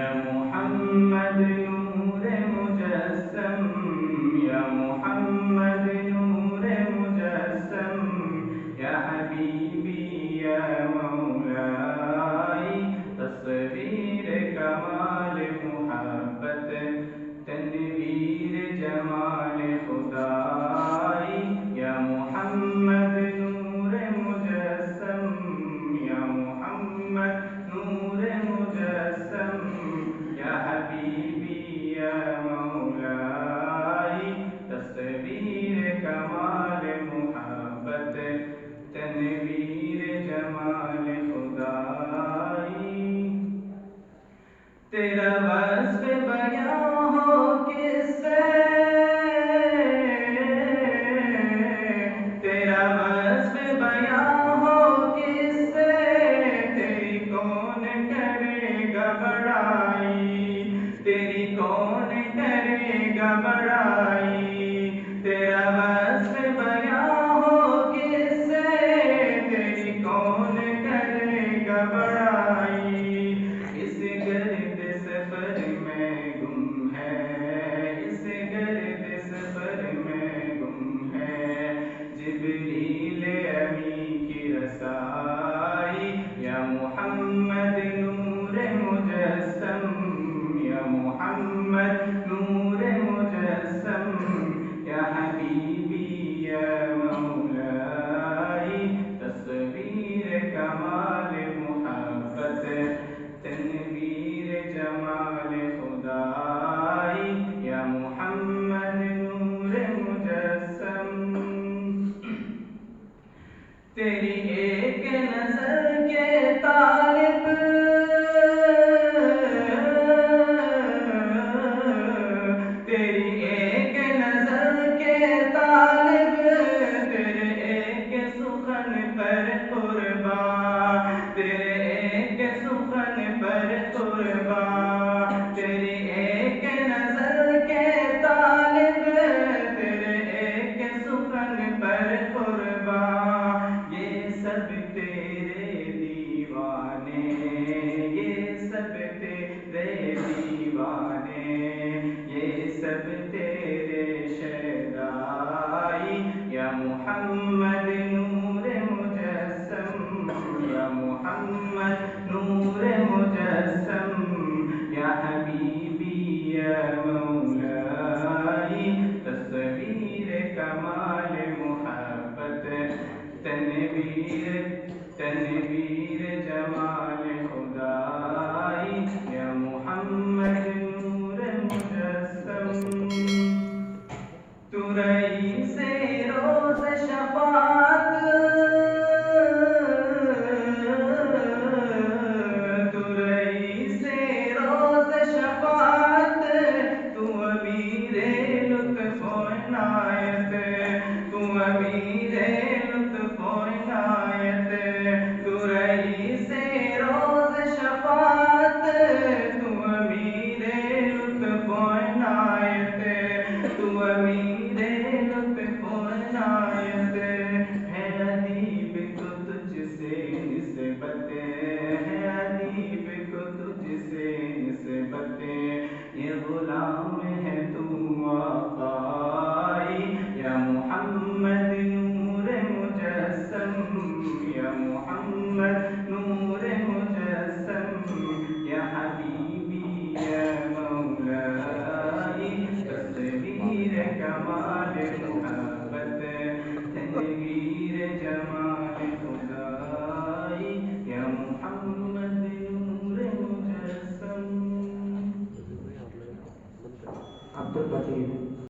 یا محمد نور مجسم، یا محمد نور مجسم، یا حبیبی یا مولائی تصویر کمال محبت تنویر جمال خدائی، یا محمد نور مجسم، یا محمد نور مجسم، یا حبیبی یا مولائی تصویر کمال محبت تنویر جمال خدائی۔ تیرا وصف بیان ہو کس سے، تیرا وصف بیان ہو کس سے، تیری کون کرے گا بڑائی، تیری کون کرے گا بڑائی، تیرا وصف بیان ہو کس سے، تیری کون کرے گا بڑائی۔ اس گرد سفر میں گم ہے، اس گرد سفر میں گم ہے، جبریل امی کی رسائی، یا محمد نور مجسم، یا محمد نور مجسم، یا حبیبی یا مولائی تصویر کمال محبت تنویر جمال خدائی، یا محمد نور مجسم۔ تیری ایک نظر کے طالب، تیری ایک نظر کے طالب، تیرے ایک سخن پر قربان، تیرے ایک سخن پر قربان، تیری ایک نظر کے طالب، تیرے ایک سخن پر قربان، یہ سب تیرے دیوانے، یہ سب تیرے دیوانے، یہ سب تیرے شیدائی، یا محمد نور مجسم، یا محمد نور مجسم، یا حبیبی یا مولائی تصویر کمال محبت تنویر جمال خدائی، یا محمد نور مجسم۔ تو رئیس روز شفاعت، تو رئیس روز شفاعت، تو امیر لطف و عنایت، تو امیر لطف و عنایت، تو رئیس روز شفاعت، تو امیر لطف و عنایت، تو امیر لطف و عنایت، ہے ادیب کو تجھ سے نسبت، ہے ادیب کو تجھ سے نسبت، یہ غلام ہے تو آقائی، یا محمد نور مجسم، یا محمد نور مجسم، یا حبیبی یا مولائی تصویر کمال